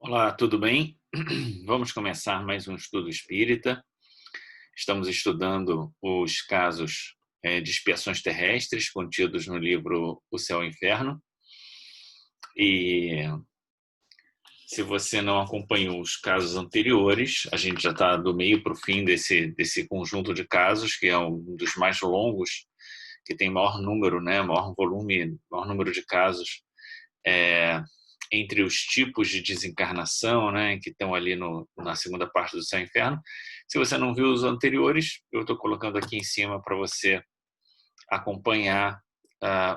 Olá, tudo bem? Vamos começar mais um estudo espírita. Estamos estudando os casos de expiações terrestres contidos no livro O Céu e o Inferno. E se você não acompanhou os casos anteriores, a gente já está do meio para o fim desse conjunto de casos, que é um dos mais longos, que tem maior número, né, maior volume, maior número de casos é, entre os tipos de desencarnação, né, que estão ali na segunda parte do Céu e Inferno. Se você não viu os anteriores, eu estou colocando aqui em cima para você acompanhar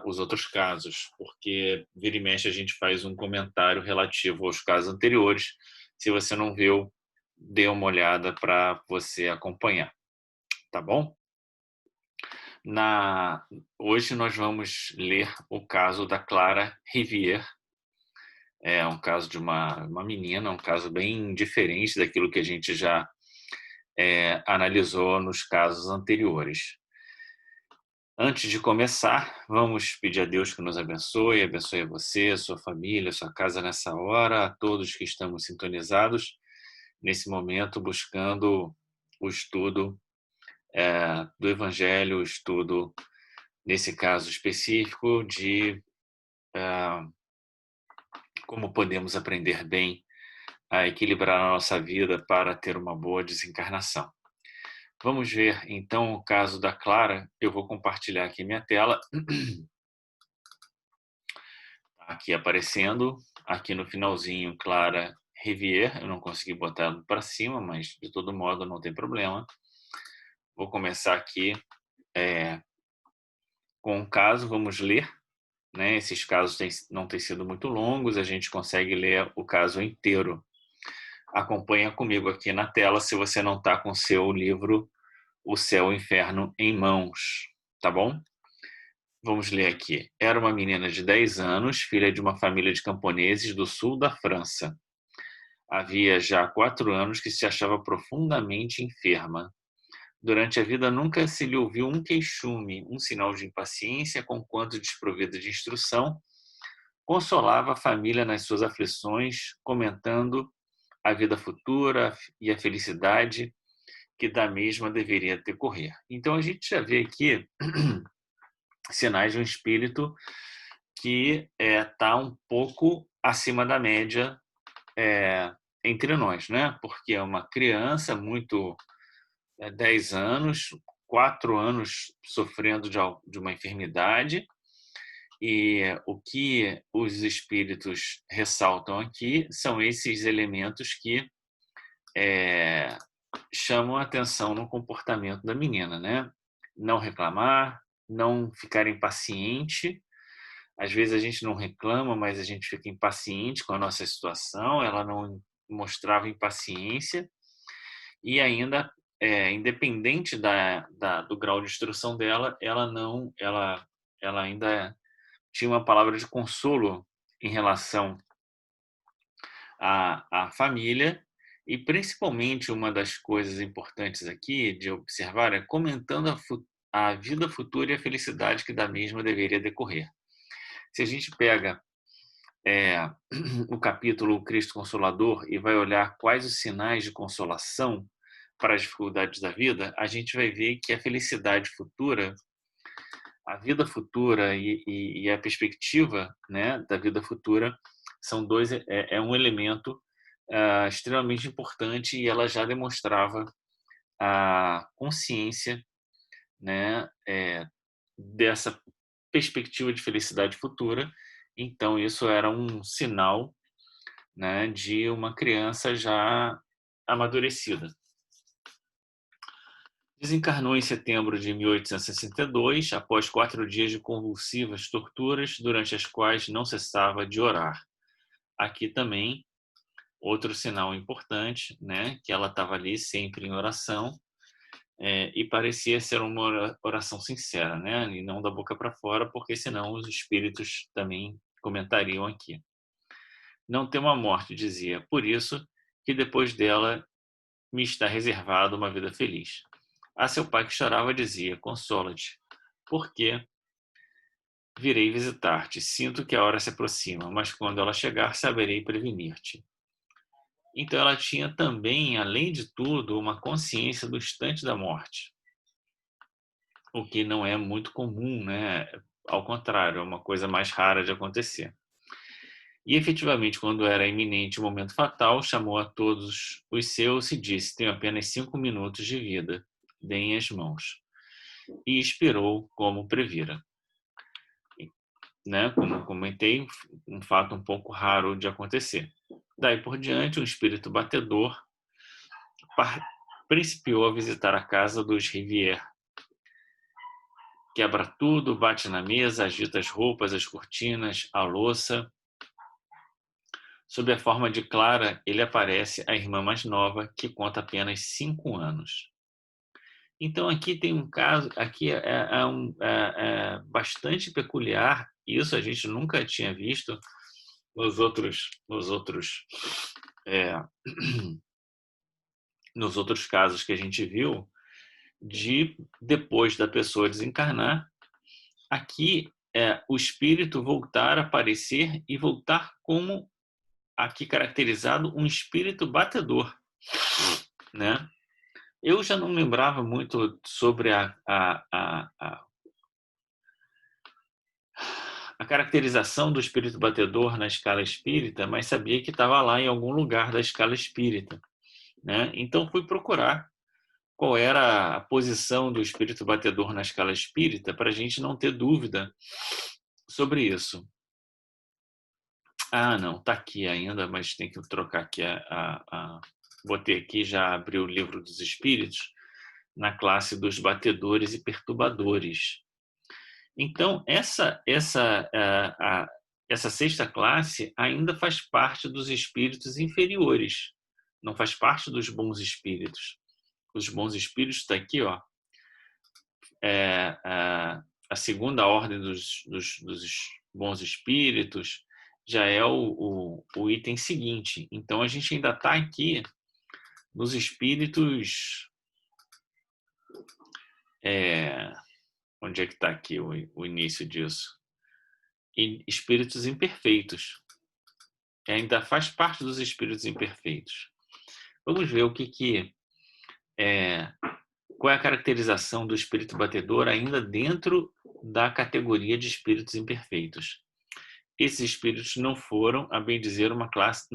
os outros casos, porque vira e mexe a gente faz um comentário relativo aos casos anteriores. Se você não viu, dê uma olhada para você acompanhar, tá bom? Hoje nós vamos ler o caso da Clara Rivière. É um caso de uma menina, um caso bem diferente daquilo que a gente já analisou nos casos anteriores. Antes de começar, vamos pedir a Deus que nos abençoe, abençoe você, a sua família, a sua casa nessa hora, a todos que estamos sintonizados nesse momento, buscando o estudo do Evangelho, o estudo, nesse caso específico, de como podemos aprender bem a equilibrar a nossa vida para ter uma boa desencarnação. Vamos ver, então, o caso da Clara. Eu vou compartilhar aqui minha tela. Aqui aparecendo, aqui no finalzinho, Clara Rivière. Eu não consegui botar para cima, mas de todo modo não tem problema. Vou começar aqui com um caso, vamos ler. Né? Esses casos não têm sido muito longos, a gente consegue ler o caso inteiro. Acompanha comigo aqui na tela se você não está com o seu livro O Céu e o Inferno em mãos, tá bom? Vamos ler aqui. Era uma menina de 10 anos, filha de uma família de camponeses do sul da França. Havia já 4 anos que se achava profundamente enferma. Durante a vida nunca se lhe ouviu um queixume, um sinal de impaciência, conquanto desprovida de instrução, consolava a família nas suas aflições, comentando a vida futura e a felicidade que da mesma deveria decorrer. Então a gente já vê aqui sinais de um espírito que está um pouco acima da média entre nós, né? Porque é uma criança muito 10 anos, 4 anos sofrendo de uma enfermidade, e o que os espíritos ressaltam aqui são esses elementos que chamam a atenção no comportamento da menina, né? Não reclamar, não ficar impaciente. Às vezes a gente não reclama, mas a gente fica impaciente com a nossa situação. Ela não mostrava impaciência e ainda, independente do grau de instrução dela, ela ainda tinha uma palavra de consolo em relação à família. E principalmente uma das coisas importantes aqui de observar é comentando a vida futura e a felicidade que da mesma deveria decorrer. Se a gente pega o capítulo Cristo Consolador e vai olhar quais os sinais de consolação para as dificuldades da vida, a gente vai ver que a felicidade futura, a vida futura e a perspectiva, né, da vida futura são um elemento extremamente importante, e ela já demonstrava a consciência, né, dessa perspectiva de felicidade futura. Então isso era um sinal, né, de uma criança já amadurecida. Desencarnou em setembro de 1862, após 4 dias de convulsivas torturas, durante as quais não cessava de orar. Aqui também, outro sinal importante, né, que ela estava ali sempre em oração, e parecia ser uma oração sincera, né, e não da boca para fora, porque senão os espíritos também comentariam aqui. Não temo a morte, dizia, por isso que depois dela me está reservada uma vida feliz. A seu pai, que chorava, dizia: consola-te, porque virei visitar-te. Sinto que a hora se aproxima, mas quando ela chegar, saberei prevenir-te. Então ela tinha também, além de tudo, uma consciência do instante da morte, o que não é muito comum, né? Ao contrário, é uma coisa mais rara de acontecer. E efetivamente, quando era iminente o momento fatal, chamou a todos os seus e disse: tenho apenas 5 minutos de vida, deem as mãos. E expirou como previra. Né? Como comentei, um fato um pouco raro de acontecer. Daí por diante, um espírito batedor principiou a visitar a casa dos Rivière. Quebra tudo, bate na mesa, agita as roupas, as cortinas, a louça. Sob a forma de Clara, ele aparece a irmã mais nova, que conta apenas 5 anos. Então aqui tem um caso, aqui é bastante peculiar. Isso a gente nunca tinha visto nos nos outros casos que a gente viu, de depois da pessoa desencarnar, aqui o espírito voltar a aparecer e voltar como aqui caracterizado um espírito batedor, né? Eu já não lembrava muito sobre a caracterização do espírito batedor na escala espírita, mas sabia que estava lá em algum lugar da escala espírita, né? Então fui procurar qual era a posição do espírito batedor na escala espírita para a gente não ter dúvida sobre isso. Ah, não, está aqui ainda, mas tem que trocar aqui botei aqui, já abri o livro dos espíritos na classe dos batedores e perturbadores. Então, essa sexta classe ainda faz parte dos espíritos inferiores, não faz parte dos bons espíritos. Os bons espíritos está aqui, ó, a segunda ordem dos bons espíritos já é o item seguinte. Então, a gente ainda está aqui nos espíritos... onde é que está aqui o início disso? Espíritos imperfeitos. Ainda faz parte dos espíritos imperfeitos. Vamos ver qual é a caracterização do espírito batedor ainda dentro da categoria de espíritos imperfeitos. Esses espíritos não formam, a bem dizer, uma classe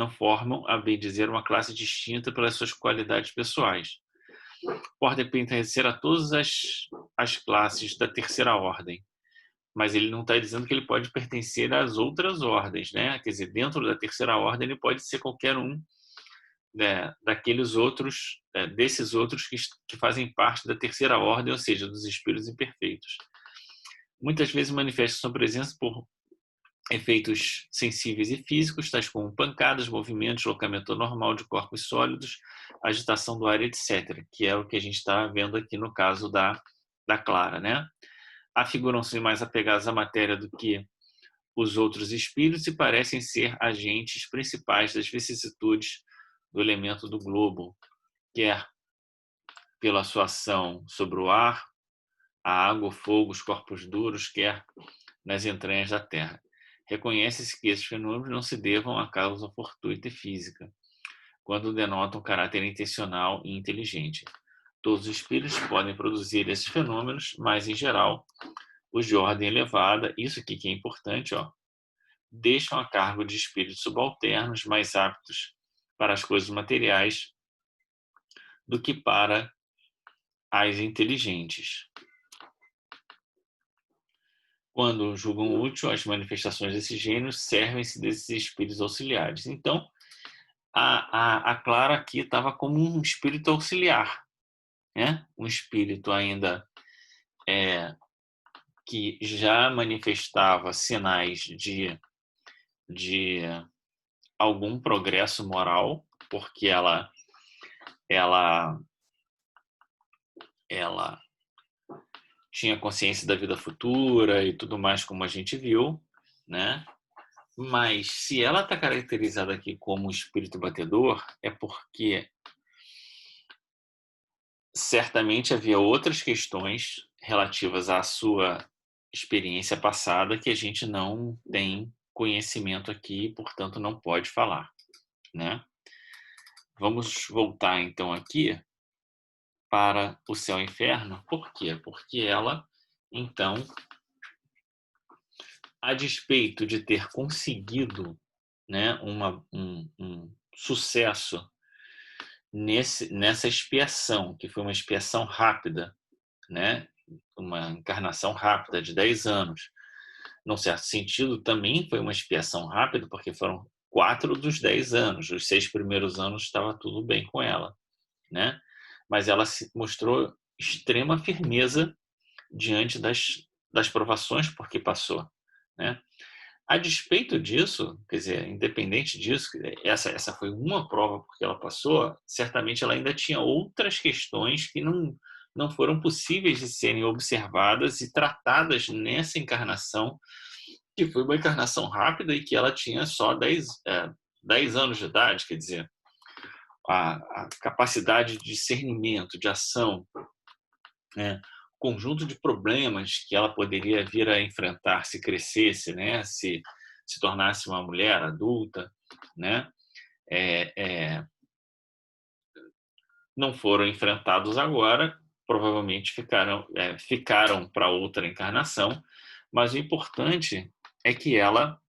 distinta pelas suas qualidades pessoais. Podem pertencer a todas as classes da terceira ordem, mas ele não está dizendo que ele pode pertencer às outras ordens, né? Quer dizer, dentro da terceira ordem ele pode ser qualquer um, né, desses outros que fazem parte da terceira ordem, ou seja, dos espíritos imperfeitos. Muitas vezes manifesta sua presença por efeitos sensíveis e físicos, tais como pancadas, movimentos, deslocamento anormal de corpos sólidos, agitação do ar, etc., que é o que a gente está vendo aqui no caso da Clara, né? Afiguram-se mais apegados à matéria do que os outros espíritos e parecem ser agentes principais das vicissitudes do elemento do globo, quer pela sua ação sobre o ar, a água, o fogo, os corpos duros, quer nas entranhas da terra. Reconhece-se que esses fenômenos não se devam à causa fortuita e física, quando denotam caráter intencional e inteligente. Todos os espíritos podem produzir esses fenômenos, mas, em geral, os de ordem elevada, isso aqui que é importante, ó, deixam a cargo de espíritos subalternos mais aptos para as coisas materiais do que para as inteligentes. Quando julgam útil as manifestações desse gênero, servem-se desses espíritos auxiliares. Então, a Clara aqui estava como um espírito auxiliar, né? Um espírito ainda que já manifestava sinais de algum progresso moral, porque ela tinha consciência da vida futura e tudo mais, como a gente viu, né? Mas se ela está caracterizada aqui como espírito batedor, é porque certamente havia outras questões relativas à sua experiência passada que a gente não tem conhecimento aqui, portanto não pode falar, né? vamos voltar então aqui para o céu e o inferno. Por quê? Porque ela, então, a despeito de ter conseguido, né, um sucesso nessa expiação, que foi uma expiação rápida, né, uma encarnação rápida de 10 anos. Num certo sentido, também foi uma expiação rápida, porque foram 4 dos 10 anos. Os 6 primeiros anos estava tudo bem com ela, né? Mas ela se mostrou extrema firmeza diante das provações por que passou, né? A despeito disso, quer dizer, independente disso, essa foi uma prova porque ela passou, certamente ela ainda tinha outras questões que não foram possíveis de serem observadas e tratadas nessa encarnação, que foi uma encarnação rápida e que ela tinha só 10 anos de idade, quer dizer, a capacidade de discernimento, de ação, né? Conjunto de problemas que ela poderia vir a enfrentar se crescesse, né? Se tornasse uma mulher adulta, né? É, é, não foram enfrentados agora, provavelmente ficaram para outra encarnação, mas o importante é que ela,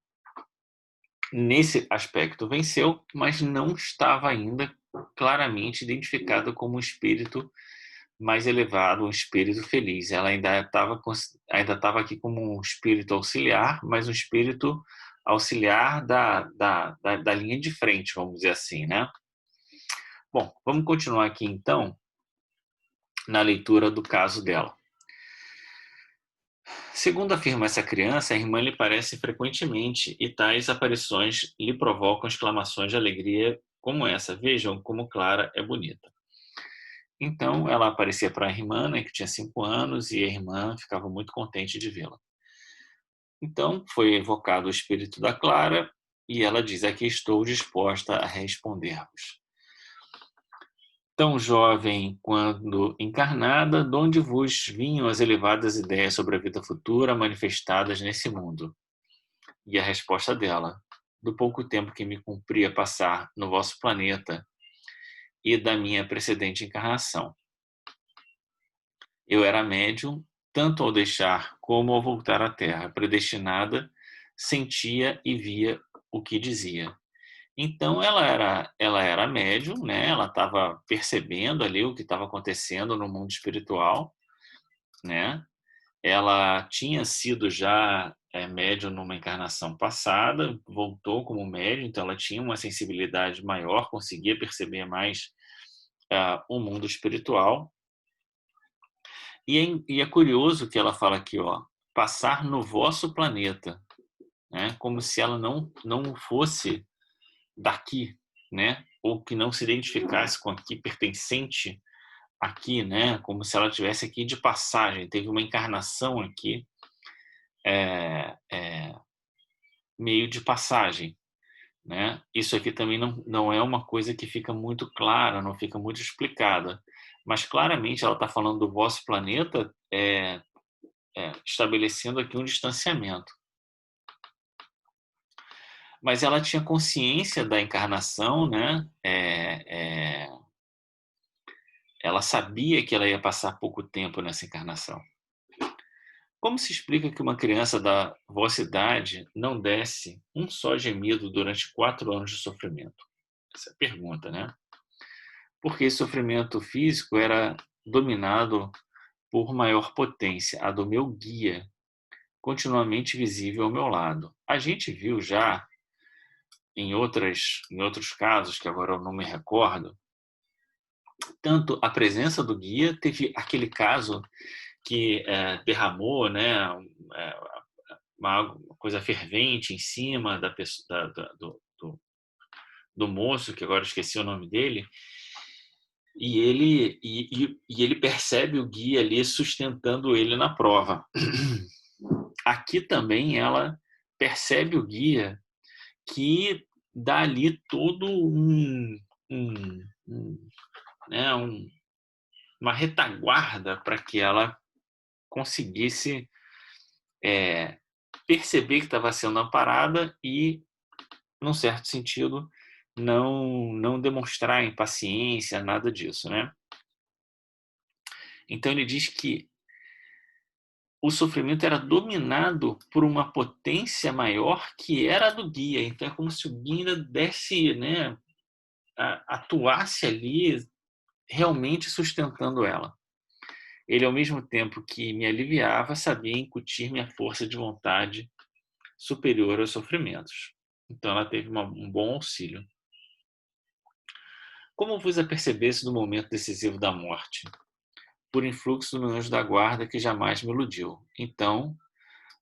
nesse aspecto, venceu, mas não estava ainda claramente identificada como um espírito mais elevado, um espírito feliz. Ela ainda estava aqui como um espírito auxiliar, mas um espírito auxiliar da linha de frente, vamos dizer assim, né? Bom, vamos continuar aqui então na leitura do caso dela. Segundo afirma essa criança, a irmã lhe aparece frequentemente e tais aparições lhe provocam exclamações de alegria como essa. Vejam como Clara é bonita. Então, ela aparecia para a irmã, né, que tinha 5 anos, e a irmã ficava muito contente de vê-la. Então, foi evocado o espírito da Clara, e ela diz: aqui estou disposta a responder-vos. Tão jovem quando encarnada, de onde vos vinham as elevadas ideias sobre a vida futura manifestadas nesse mundo? E a resposta dela: do pouco tempo que me cumpria passar no vosso planeta e da minha precedente encarnação. Eu era médium, tanto ao deixar como ao voltar à Terra, predestinada, sentia e via o que dizia. Então ela era médium, né? Ela estava percebendo ali o que estava acontecendo no mundo espiritual, né? Ela tinha sido já médium numa encarnação passada, voltou como médium, então ela tinha uma sensibilidade maior, conseguia perceber mais o mundo espiritual. E é curioso que ela fala aqui, ó, passar no vosso planeta, né? Como se ela não fosse daqui, né? Ou que não se identificasse com aqui, pertencente aqui, né? Como se ela tivesse aqui de passagem, teve uma encarnação aqui, meio de passagem, né? Isso aqui também não é uma coisa que fica muito clara, não fica muito explicada, mas claramente ela está falando do vosso planeta, estabelecendo aqui um distanciamento. Mas ela tinha consciência da encarnação, né? Ela sabia que ela ia passar pouco tempo nessa encarnação. Como se explica que uma criança da vossa idade não desse um só gemido durante 4 anos de sofrimento? Essa é a pergunta, né? Porque esse sofrimento físico era dominado por maior potência, a do meu guia, continuamente visível ao meu lado. A gente viu já em outros casos, que agora eu não me recordo, tanto a presença do guia, teve aquele caso que derramou, né, uma coisa fervente em cima da pessoa, do moço, que agora eu esqueci o nome dele, e ele percebe o guia ali sustentando ele na prova. Aqui também ela percebe o guia que dá ali todo né, uma retaguarda para que ela conseguisse perceber que estava sendo amparada e, num certo sentido, não demonstrar impaciência, nada disso, né? Então ele diz que o sofrimento era dominado por uma potência maior que era a do guia. Então é como se o guia ainda desse, né, atuasse ali realmente sustentando ela. Ele, ao mesmo tempo que me aliviava, sabia incutir minha força de vontade superior aos sofrimentos. Então ela teve um bom auxílio. Como vos apercebesse no momento decisivo da morte? Por influxo do meu anjo da guarda que jamais me iludiu. Então,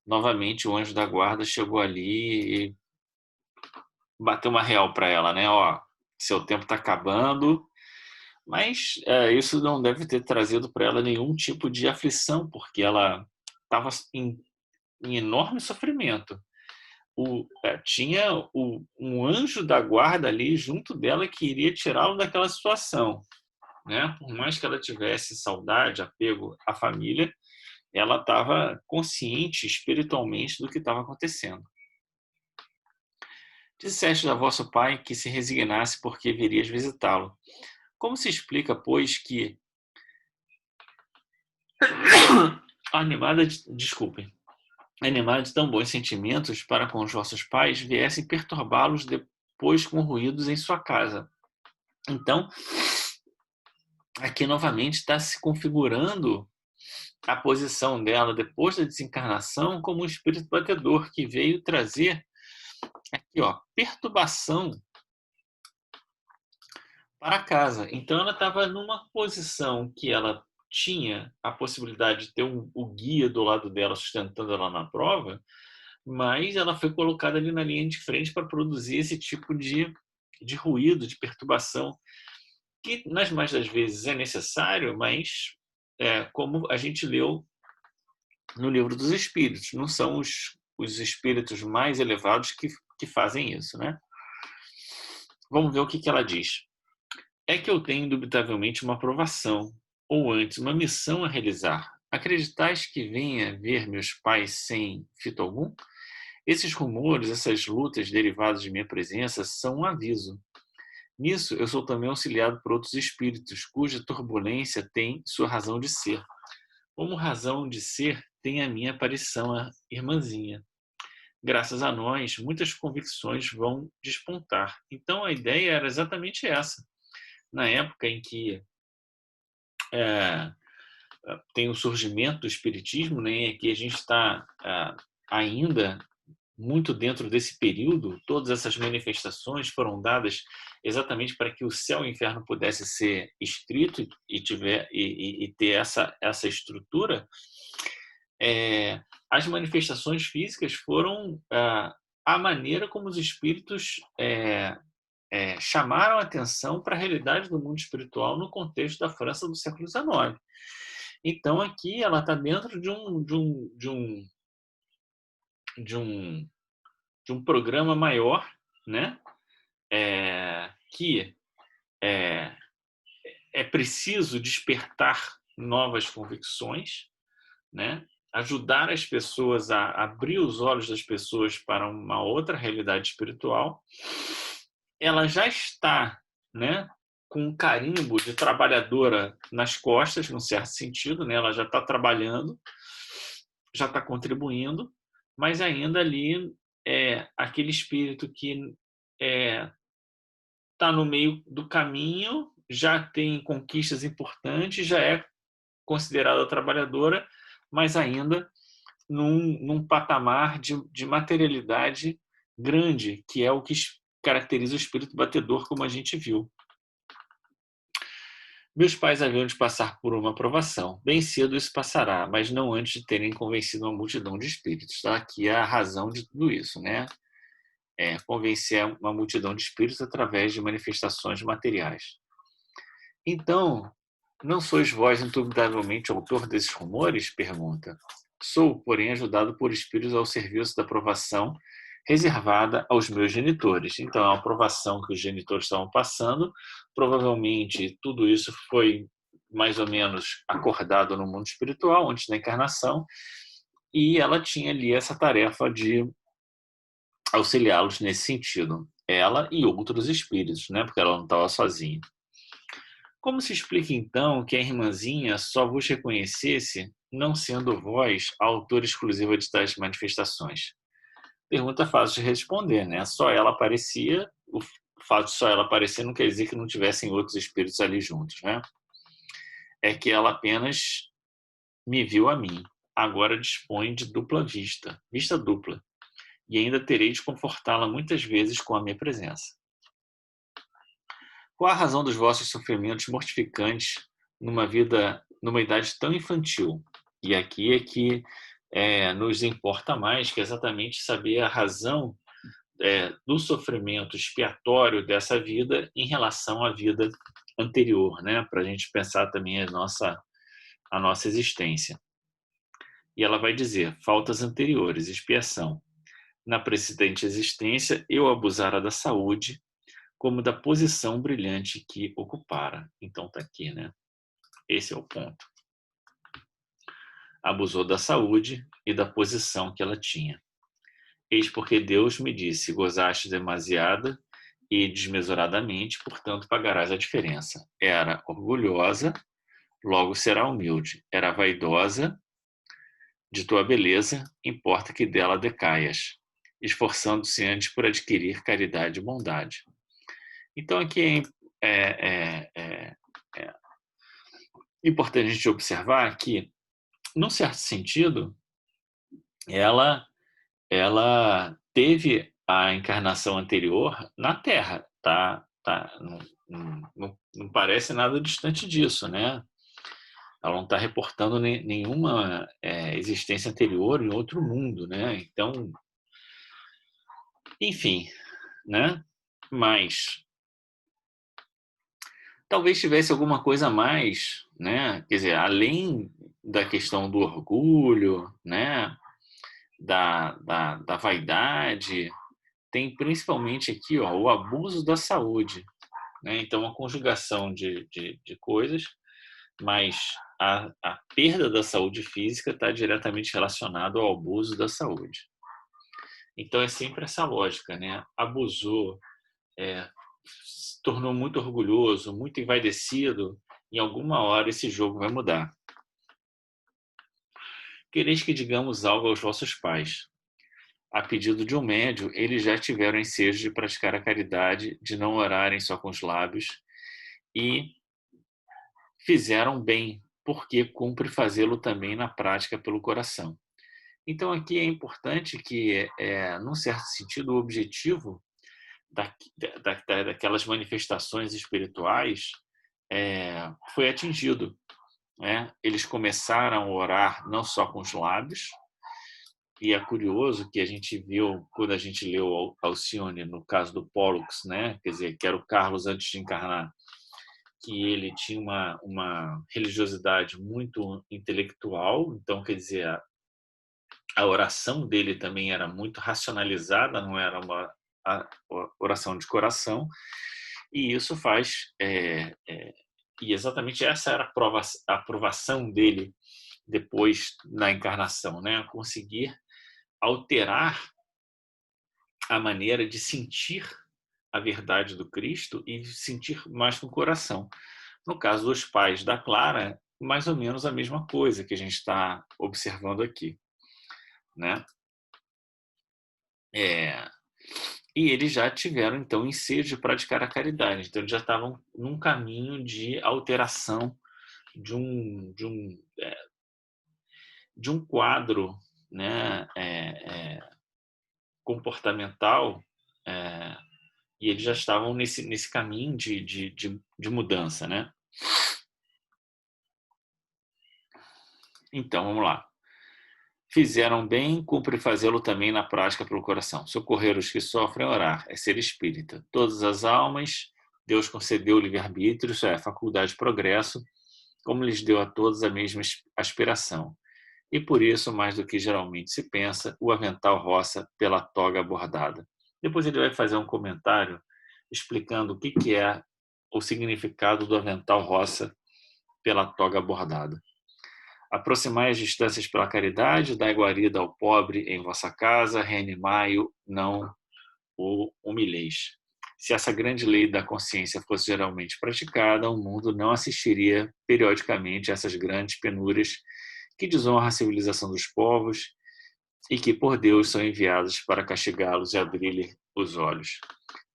novamente, o anjo da guarda chegou ali e bateu uma real para ela, né? Ó, seu tempo está acabando, mas isso não deve ter trazido para ela nenhum tipo de aflição, porque ela estava em enorme sofrimento. Tinha um anjo da guarda ali junto dela que iria tirá-lo daquela situação, né? Por mais que ela tivesse saudade, apego à família, ela estava consciente espiritualmente do que estava acontecendo. Disseste a vosso pai que se resignasse porque virias visitá-lo. Como se explica, pois, que animada de tão bons sentimentos para com os vossos pais, viessem perturbá-los depois com ruídos em sua casa? Então, aqui novamente está se configurando a posição dela depois da desencarnação como um espírito batedor que veio trazer aqui, ó, perturbação para casa. Então ela estava numa posição que ela tinha a possibilidade de ter o guia do lado dela sustentando ela na prova, mas ela foi colocada ali na linha de frente para produzir esse tipo de ruído, de perturbação, que nas mais das vezes é necessário, mas como a gente leu no Livro dos Espíritos, não são os espíritos mais elevados que fazem isso, né? Vamos ver o que ela diz. É que eu tenho indubitavelmente uma provação, ou antes, uma missão a realizar. Acreditais que venha ver meus pais sem fito algum? Esses rumores, essas lutas derivadas de minha presença são um aviso. Nisso, eu sou também auxiliado por outros espíritos, cuja turbulência tem sua razão de ser. Como razão de ser, tem a minha aparição, a irmãzinha. Graças a nós, muitas convicções vão despontar. Então, a ideia era exatamente essa. Na época em que tem o surgimento do espiritismo, né, que a gente está ainda muito dentro desse período, todas essas manifestações foram dadas exatamente para que o céu e o inferno pudesse ser estrito e ter essa estrutura. As manifestações físicas foram a maneira como os espíritos chamaram a atenção para a realidade do mundo espiritual no contexto da França do século XIX. Então aqui ela está dentro de um programa maior, né? Que é preciso despertar novas convicções, né? Ajudar as pessoas a abrir os olhos das pessoas para uma outra realidade espiritual. Ela já está, né, com um carimbo de trabalhadora nas costas, num certo sentido, né? Ela já está trabalhando, já está contribuindo, mas ainda ali aquele espírito que está no meio do caminho, já tem conquistas importantes, já é considerada trabalhadora, mas ainda num patamar de materialidade grande, que é o que caracteriza o espírito batedor, como a gente viu. Meus pais haviam de passar por uma provação. Bem cedo isso passará, mas não antes de terem convencido uma multidão de espíritos. Tá? Aqui é a razão de tudo isso, né? Convencer uma multidão de espíritos através de manifestações materiais. Então, não sois vós indubitavelmente autor desses rumores? Pergunta. Sou, porém, ajudado por espíritos ao serviço da aprovação reservada aos meus genitores. Então, a aprovação que os genitores estavam passando, provavelmente tudo isso foi mais ou menos acordado no mundo espiritual antes da encarnação, e ela tinha ali essa tarefa de auxiliá-los nesse sentido. ela e outros espíritos, né? Porque ela não estava sozinha. Como se explica, então, que a irmãzinha só vos reconhecesse, não sendo vós a autora exclusiva de tais manifestações? Pergunta fácil de responder, né? Só ela aparecia, o fato de só ela aparecer não quer dizer que não tivessem outros espíritos ali juntos, né? É que ela apenas me viu a mim. Agora dispõe de dupla vista, vista dupla, e ainda terei de confortá-la muitas vezes com a minha presença. Qual a razão dos vossos sofrimentos mortificantes numa idade tão infantil? E aqui é que nos importa mais, que é exatamente saber a razão do sofrimento expiatório dessa vida em relação à vida anterior, né? Para a gente pensar também a nossa existência. E ela vai dizer, faltas anteriores, expiação. Na precedente existência, eu abusara da saúde, como da posição brilhante que ocupara. Então tá aqui, né? Esse é o ponto. Abusou da saúde e da posição que ela tinha. Eis porque Deus me disse, gozaste demasiada e desmesuradamente, portanto pagarás a diferença. Era orgulhosa, logo será humilde. Era vaidosa de tua beleza, importa que dela decaias, esforçando-se antes por adquirir caridade e bondade. Então aqui é importante a gente observar que, num certo sentido, ela teve a encarnação anterior na Terra, tá, não parece nada distante disso, né? Ela não está reportando nenhuma existência anterior em outro mundo, né? Então, enfim, né? Mas talvez tivesse alguma coisa a mais, né? Quer dizer, além da questão do orgulho, né? Da vaidade, tem principalmente aqui, ó, o abuso da saúde, né? Então, uma conjugação de coisas, mas a perda da saúde física está diretamente relacionada ao abuso da saúde. Então, é sempre essa lógica, né? Abusou, se tornou muito orgulhoso, muito envaidecido, em alguma hora esse jogo vai mudar. Quereis que digamos algo aos vossos pais. A pedido de um médio, eles já tiveram ensejo de praticar a caridade, de não orarem só com os lábios, e fizeram bem, porque cumpre fazê-lo também na prática pelo coração. Então, aqui é importante que, num certo sentido, o objetivo daquelas manifestações espirituais foi atingido, né? Eles começaram a orar não só com os lábios, e é curioso que a gente viu, quando a gente leu Alcione, no caso do Pollux, né? Quer dizer, que era o Carlos antes de encarnar, que ele tinha uma religiosidade muito intelectual, então, quer dizer, a oração dele também era muito racionalizada, não era uma oração de coração, e isso faz... e exatamente essa era a aprovação dele depois na encarnação, né? Conseguir alterar a maneira de sentir a verdade do Cristo e sentir mais com o coração. No caso dos pais da Clara, mais ou menos a mesma coisa que a gente está observando aqui, né? E eles já tiveram, então, ensejo de praticar a caridade. Então, eles já estavam num caminho de alteração de um quadro, né, comportamental, e eles já estavam nesse caminho de mudança, né? Então, vamos lá. Fizeram bem, cumpre fazê-lo também na prática pelo coração. Socorrer os que sofrem, orar, é ser espírita. Todas as almas, Deus concedeu o livre-arbítrio, isso é, a faculdade de progresso, como lhes deu a todos a mesma aspiração. E por isso, mais do que geralmente se pensa, o avental roça pela toga bordada. Depois ele vai fazer um comentário explicando o que é o significado do avental roça pela toga bordada. Aproximai as distâncias pela caridade, dai guarida ao pobre em vossa casa, reanimai-o, não o humilheis. Se essa grande lei da consciência fosse geralmente praticada, o mundo não assistiria periodicamente a essas grandes penúrias que desonram a civilização dos povos e que, por Deus, são enviados para castigá-los e abrir-lhe os olhos.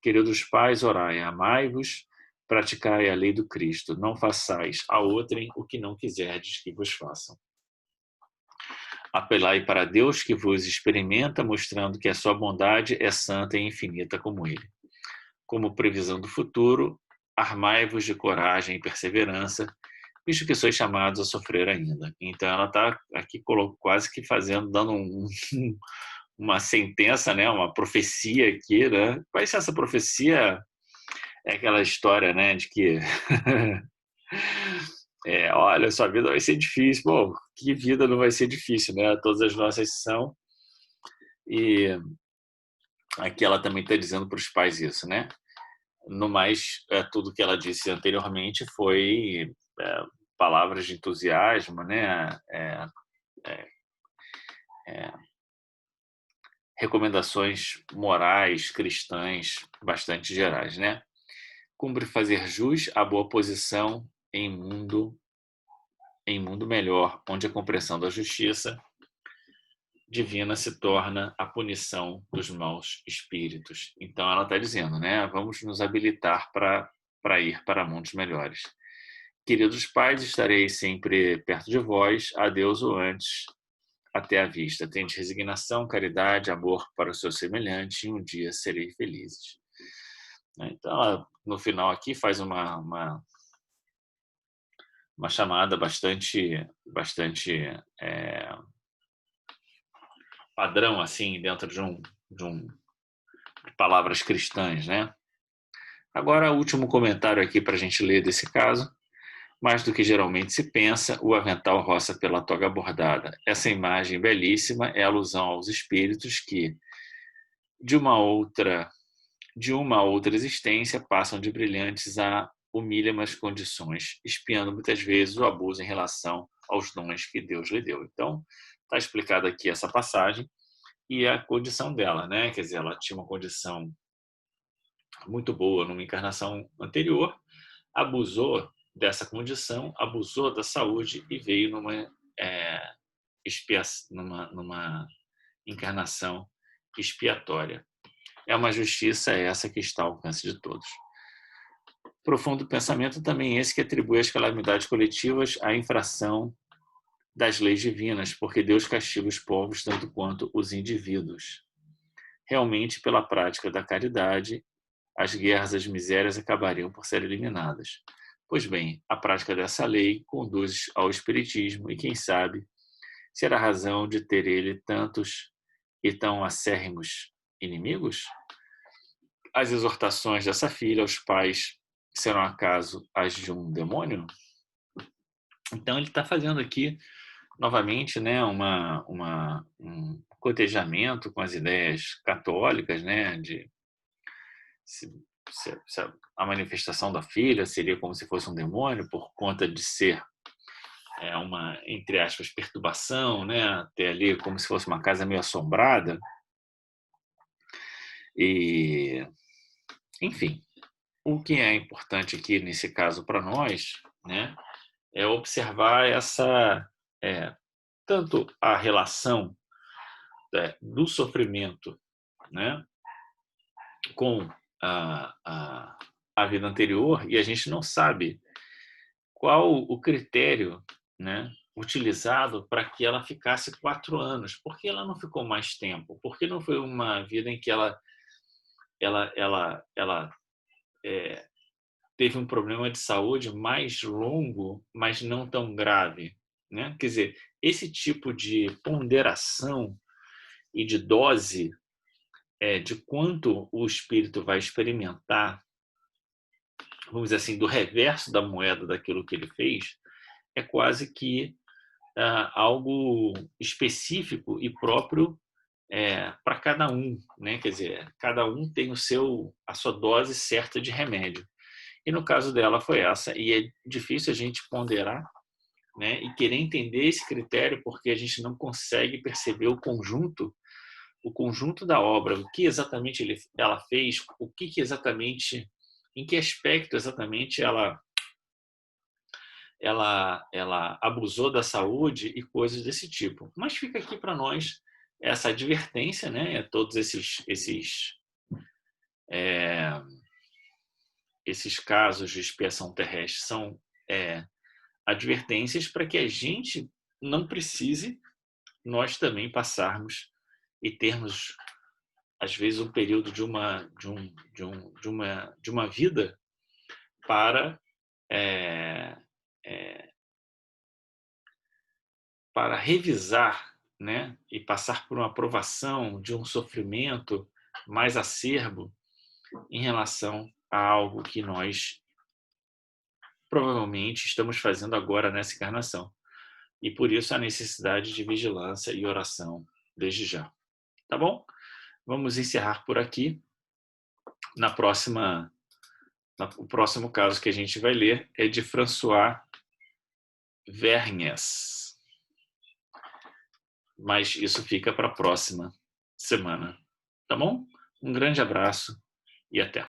Queridos pais, orai, amai-vos, praticai a lei do Cristo, não façais a outrem o que não quiserdes que vos façam. Apelai para Deus que vos experimenta, mostrando que a sua bondade é santa e infinita como Ele. Como previsão do futuro, armai-vos de coragem e perseverança, visto que sois chamados a sofrer ainda. Então ela está aqui quase que dando uma sentença, né, uma profecia aqui, né? Qual é essa profecia? É aquela história, né, de que olha, sua vida vai ser difícil. Bom, que vida não vai ser difícil, né? Todas as nossas são. E aqui ela também está dizendo para os pais isso, né? No mais, tudo que ela disse anteriormente foi palavras de entusiasmo, né? Recomendações morais, cristãs, bastante gerais, né? Cumpre fazer jus à boa posição em mundo melhor, onde a compreensão da justiça divina se torna a punição dos maus espíritos. Então ela está dizendo, né? Vamos nos habilitar para ir para mundos melhores. Queridos pais, estarei sempre perto de vós, adeus ou antes, até a vista. Tende resignação, caridade, amor para os seus semelhantes e um dia serei felizes. Então ela, no final aqui, faz uma chamada bastante padrão, assim, dentro de palavras cristãs, né? Agora, o último comentário aqui para a gente ler desse caso. Mais do que geralmente se pensa, o avental roça pela toga bordada. Essa imagem belíssima é alusão aos espíritos que, de uma outra existência, passam de brilhantes a humílimas condições, espiando muitas vezes o abuso em relação aos dons que Deus lhe deu. Então, está explicada aqui essa passagem e a condição dela, né? Quer dizer, ela tinha uma condição muito boa numa encarnação anterior, abusou dessa condição, abusou da saúde e veio numa encarnação expiatória. É uma justiça essa que está ao alcance de todos. Profundo pensamento também esse que atribui às calamidades coletivas a infração das leis divinas, porque Deus castiga os povos tanto quanto os indivíduos. Realmente, pela prática da caridade, as guerras, as misérias acabariam por ser eliminadas. Pois bem, a prática dessa lei conduz ao espiritismo e, quem sabe, será a razão de ter ele tantos e tão acérrimos inimigos? As exortações dessa filha aos pais serão acaso as de um demônio? Então ele está fazendo aqui novamente, né, um cotejamento com as ideias católicas, né, de se a manifestação da filha seria como se fosse um demônio por conta de ser uma, entre aspas, perturbação, né, ter ali como se fosse uma casa meio assombrada. E, enfim, o que é importante aqui nesse caso para nós, né, é observar tanto a relação do sofrimento, né, com a vida anterior, e a gente não sabe qual o critério, né, utilizado para que ela ficasse 4 anos. Por que ela não ficou mais tempo? Por que não foi uma vida em que ela teve um problema de saúde mais longo, mas não tão grave, né? Quer dizer, esse tipo de ponderação e de dose de quanto o espírito vai experimentar, vamos dizer assim, do reverso da moeda daquilo que ele fez, é quase que algo específico e próprio para cada um, né? Quer dizer, cada um tem a sua dose certa de remédio. E no caso dela foi essa. E é difícil a gente ponderar, né, e querer entender esse critério porque a gente não consegue perceber o conjunto o conjunto da obra, o que exatamente ela fez, o que exatamente, em que aspecto exatamente ela abusou da saúde e coisas desse tipo. Mas fica aqui para nós essa advertência, né? Todos esses casos de expiação terrestre são advertências para que a gente não precise nós também passarmos e termos às vezes um período de uma vida para para revisar, né, e passar por uma aprovação de um sofrimento mais acerbo em relação a algo que nós provavelmente estamos fazendo agora nessa encarnação. E por isso a necessidade de vigilância e oração desde já. Tá bom? Vamos encerrar por aqui. O próximo caso que a gente vai ler é de François Vergnes. Mas isso fica para a próxima semana. Tá bom? Um grande abraço e até.